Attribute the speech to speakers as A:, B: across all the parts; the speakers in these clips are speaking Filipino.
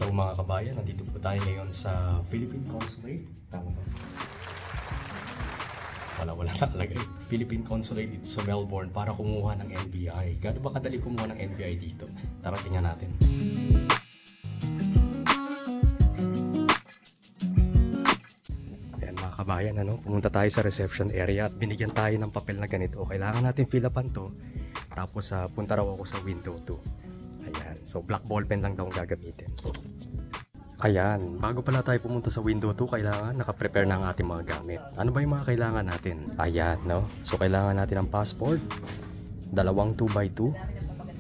A: Hello mga kabayan, nandito po tayo ngayon sa Philippine Consulate. Tama ba? Wala nakalagay. Philippine Consulate dito sa Melbourne para kumuha ng NBI. Gaano ba kadali kumuha ng NBI dito? Tara, tingnan natin. Ayan mga kabayan, pumunta tayo sa reception area at binigyan tayo ng papel na ganito. Kailangan natin fill upan to. Tapos punta raw ako sa window 2. Ayan, so black ball pen lang daw ang gagamitin. Ayan, bago pala tayo pumunta sa window 2, kailangan nakaprepare na ang ating mga gamit. Ano ba yung mga kailangan natin? Ayan, no? So kailangan natin ng passport, dalawang 2x2,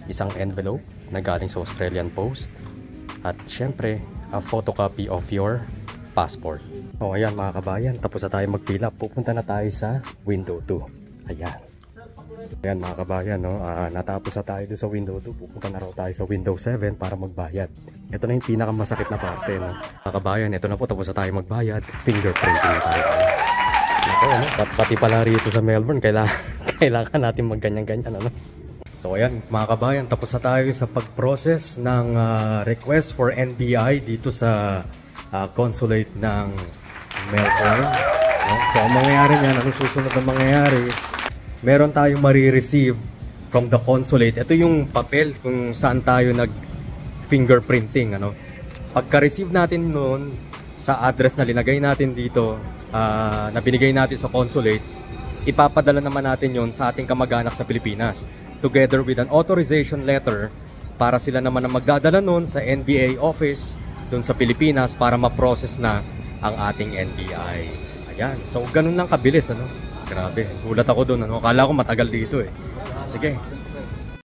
A: isang envelope na galing sa Australian Post, at syempre, a photocopy of your passport. O ayan mga kabayan, tapos na tayo mag-fill up. Pupunta na tayo sa window 2. Ayan. Ayan mga kabayan, natapos na tayo sa window 2. Pupunta na raw tayo sa window 7 para magbayad. Ito na yung pinakamasakit na parte, mga kabayan. Ito na po, tapos na tayo magbayad. Fingerprinting na tayo. Pati pala rito sa Melbourne, kailangan natin magganyan-ganyan. So ayan mga kabayan, tapos na tayo sa pag-process ng request for NBI dito sa consulate ng Melbourne. So ang mangyayari niyan, anong susunod na mangyayari is meron tayong marireceive from the consulate. Ito yung papel kung saan tayo nag-fingerprinting. Pagka-receive natin noon sa address na linagay natin dito, na binigay natin sa consulate, ipapadala naman natin yon sa ating kamag-anak sa Pilipinas. Together with an authorization letter para sila naman ang magdadala noon sa NBA office doon sa Pilipinas para ma-process na ang ating NBI. Ayan. So, ganun lang kabilis, Grabe, gulat ako doon. Akala ko matagal dito eh. Sige,